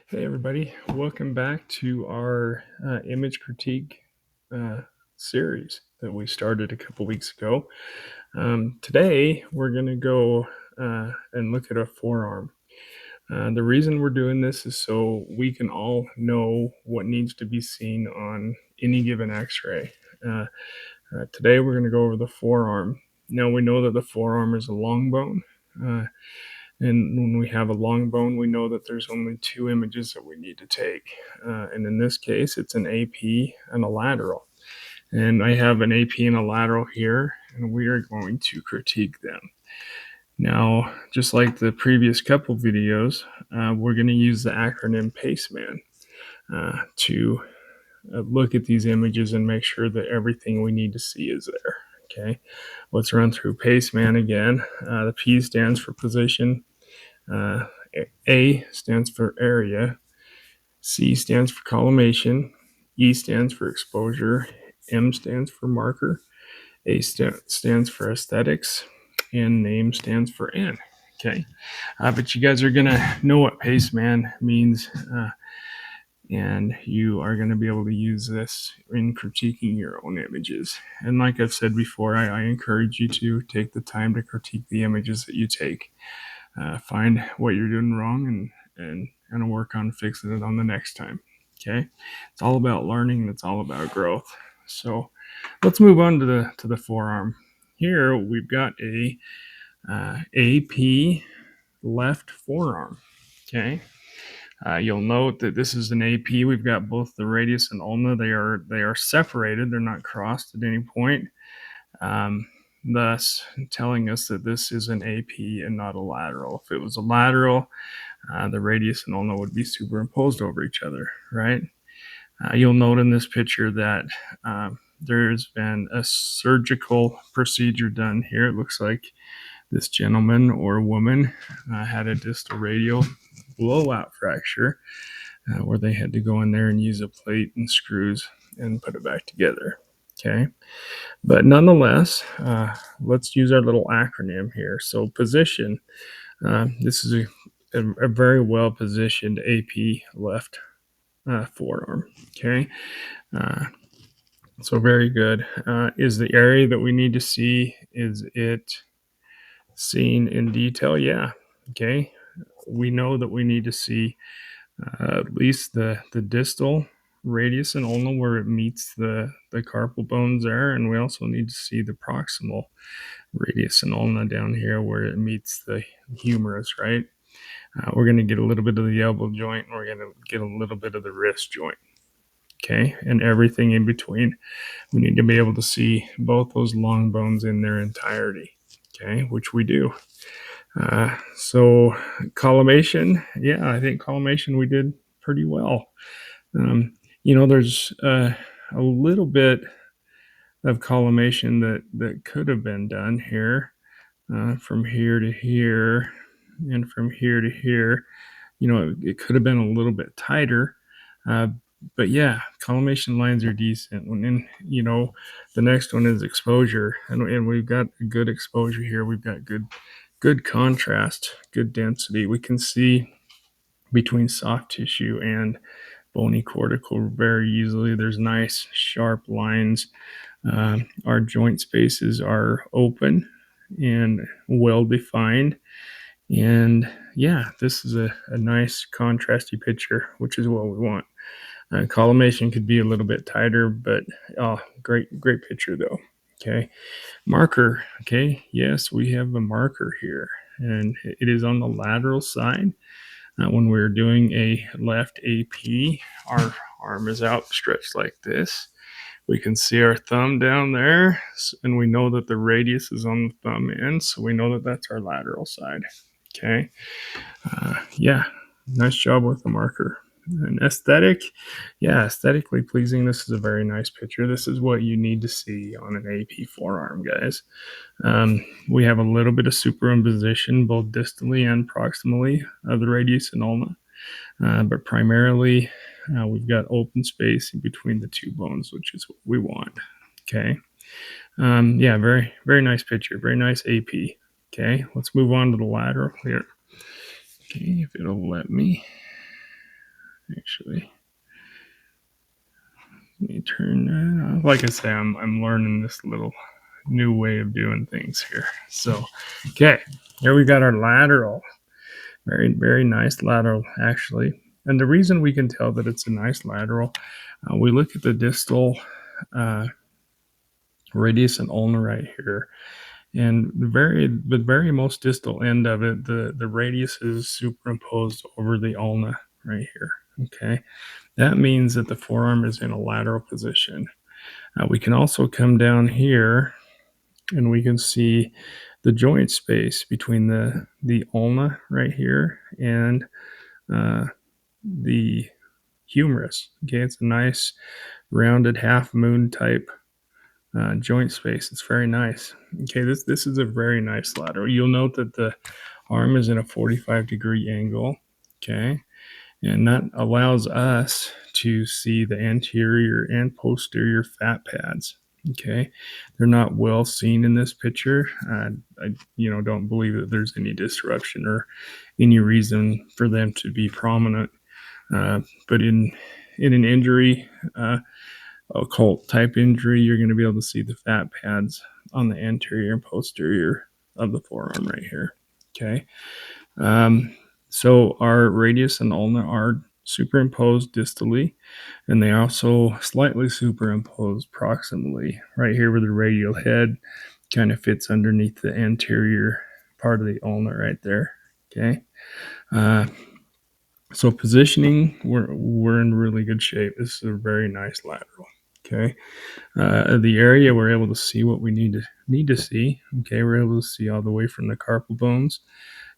Hey everybody, welcome back to our image critique uh, series that we started a couple weeks ago. Today we're going to go and look at a forearm. The reason we're doing this is so we can all know what needs to be seen on any given x-ray. Today we're going to go over the forearm. Now we know that the forearm is a long bone. And when we have a long bone, we know that there's only two images that we need to take. And in this case, it's an AP and a lateral. And I have an AP and a lateral here, and we are going to critique them. Now, just like the previous couple videos, we're going to use the acronym PACEMAN to look at these images and make sure that everything we need to see is there. Okay, let's run through PACEMAN again. The P stands for position. Uh, A stands for area, C stands for collimation, E stands for exposure, M stands for marker, A stands for aesthetics, and name stands for N. Okay, but you guys are gonna know what PACEMAN means, and you are going to be able to use this in critiquing your own images. And like I've said before, I encourage you to take the time to critique the images that you take. Find what you're doing wrong and work on fixing it on the next time. Okay, it's all about learning. It's all about growth. So let's move on to the forearm. Here we've got a AP left forearm. Okay, you'll note that this is an AP. We've got both the radius and ulna. They are separated. They're not crossed at any point. Thus telling us that this is an AP and not a lateral. If it was a lateral, the radius and ulna would be superimposed over each other, right? You'll note in this picture that there's been a surgical procedure done here. It looks like this gentleman or woman had a distal radial blowout fracture where they had to go in there and use a plate and screws and put it back together. Okay, but nonetheless, let's use our little acronym here. So position, this is a very well positioned AP left forearm. Okay, uh, so very good. Is the area that we need to see, is it seen in detail? Yeah. Okay, we know that we need to see at least the distal radius and ulna where it meets the carpal bones there, and we also need to see the proximal radius and ulna down here where it meets the humerus, right? We're going to get a little bit of the elbow joint, and we're going to get a little bit of the wrist joint. Okay, and everything in between. We need to be able to see both those long bones in their entirety. Okay, which we do. So collimation, yeah, I think collimation we did pretty well. There's a little bit of collimation that could have been done here, from here to here, and from here to here. It could have been a little bit tighter, uh, but yeah, collimation lines are decent. And then the next one is exposure, and we've got a good exposure here. We've got good contrast, good density. We can see between soft tissue and bony cortical very easily. There's nice sharp lines. Our joint spaces are open and well defined. And yeah, this is a nice contrasty picture, which is what we want. Collimation could be a little bit tighter, but great picture though. Okay, marker. Okay, yes, we have a marker here, and it is on the lateral side. When we're doing a left AP, our arm is outstretched like this. We can see our thumb down there, and we know that the radius is on the thumb end, so we know that that's our lateral side. Okay, yeah, nice job with the marker. And aesthetic, yeah, aesthetically pleasing. This is a very nice picture. This is what you need to see on an AP forearm, guys. We have a little bit of superimposition, both distally and proximally, of the radius and ulna, but primarily we've got open space in between the two bones, which is what we want. Okay. Yeah, very nice picture. Very nice AP. Okay, let's move on to the lateral here. Okay, if it'll let me. Actually, let me turn that off. Like I say, I'm learning this little new way of doing things here. So, okay, here we got our lateral. Very, very nice lateral, actually. And the reason we can tell that it's a nice lateral, we look at the distal uh, radius and ulna right here. And the very most distal end of it, the radius is superimposed over the ulna right here. Okay. That means that the forearm is in a lateral position. We can also come down here and we can see the joint space between the ulna right here and uh, the humerus. Okay, it's a nice rounded half moon type joint space. It's very nice. Okay, this is a very nice lateral. You'll note that the arm is in a 45-degree angle. Okay, and that allows us to see the anterior and posterior fat pads. Okay, they're not well seen in this picture. I don't believe that there's any disruption or any reason for them to be prominent. But in an injury, occult type injury, you're going to be able to see the fat pads on the anterior and posterior of the forearm right here. Okay. Um, so our radius and ulna are superimposed distally, and they also slightly superimposed proximally right here where the radial head kind of fits underneath the anterior part of the ulna right there. Okay. Uh, so positioning, we're in really good shape. This is a very nice lateral. Okay. The area we're able to see what we need to see. Okay, we're able to see all the way from the carpal bones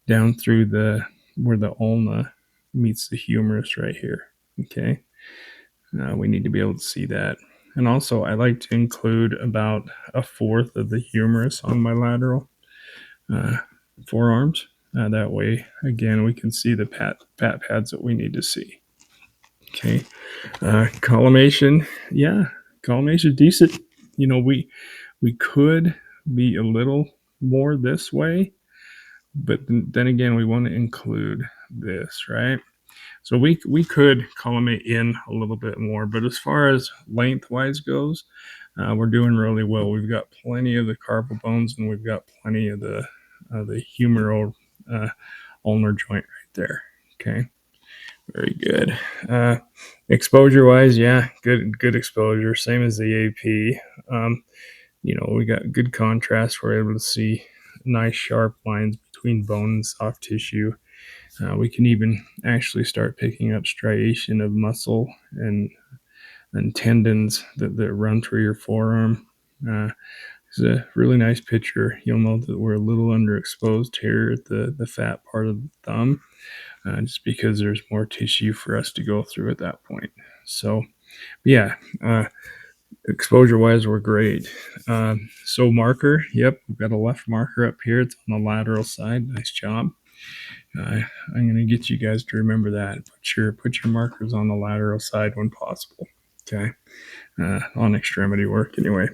down through the where the ulna meets the humerus right here. Okay, we need to be able to see that. And also, I like to include about a fourth of the humerus on my lateral uh, forearms. That way, again, we can see the pat pads that we need to see. Okay, collimation, yeah, collimation decent. We could be a little more this way, but then again, we want to include this, right? So we could collimate in a little bit more, but as far as lengthwise goes, we're doing really well. We've got plenty of the carpal bones, and we've got plenty of the humeral ulnar joint right there. Okay, very good. Exposure wise, yeah, good exposure. Same as the AP. We got good contrast. We're able to see nice sharp lines between bone and soft tissue. We can even actually start picking up striation of muscle and tendons that run through your forearm. It's a really nice picture. You'll note that we're a little underexposed here at the fat part of the thumb, just because there's more tissue for us to go through at that point. So, yeah, exposure wise, we're great. So marker, yep, we've got a left marker up here. It's on the lateral side. Nice job. I'm going to get you guys to remember that. Put your markers on the lateral side when possible. Okay, on extremity work anyway.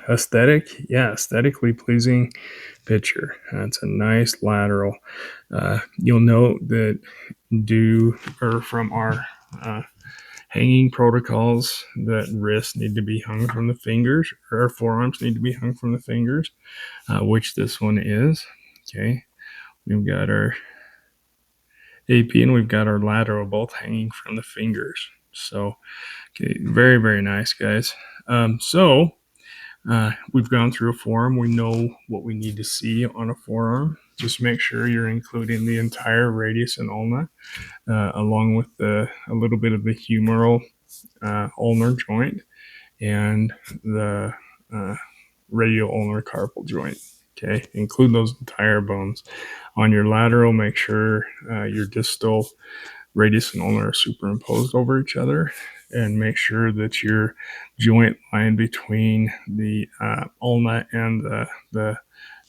Aesthetic, yeah, aesthetically pleasing picture. It's a nice lateral. You'll note that from our hanging protocols, that wrists need to be hung from the fingers, or forearms need to be hung from the fingers, which this one is. Okay, we've got our AP and we've got our lateral both hanging from the fingers. So, okay, very, very nice, guys. We've gone through a forearm. We know what we need to see on a forearm. Just make sure you're including the entire radius and ulna, along with a little bit of the humeral ulnar joint and the radial ulnar carpal joint. Okay, include those entire bones. On your lateral, make sure your distal radius and ulnar are superimposed over each other, and make sure that your joint line between the ulna and the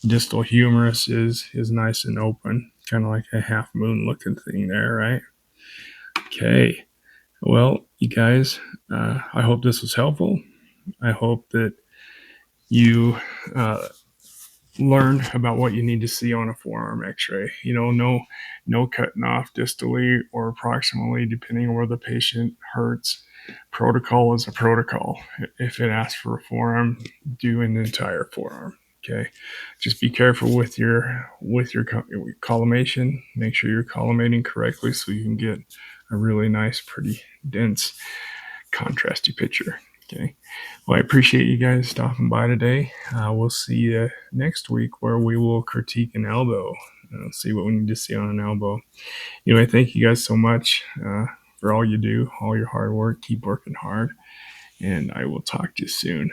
distal humerus is nice and open, kind of like a half moon looking thing there, right? Okay. Well, you guys, I hope this was helpful. I hope that you learn about what you need to see on a forearm x-ray. No cutting off distally or proximally depending on where the patient hurts. Protocol is a protocol. If it asks for a forearm, do an entire forearm. Okay, just be careful with your collimation. Make sure you're collimating correctly so you can get a really nice, pretty dense, contrasty picture. Okay. Well, I appreciate you guys stopping by today. We'll see you next week where we will critique an elbow. See what we need to see on an elbow. Anyway, thank you guys so much for all you do, all your hard work. Keep working hard, and I will talk to you soon.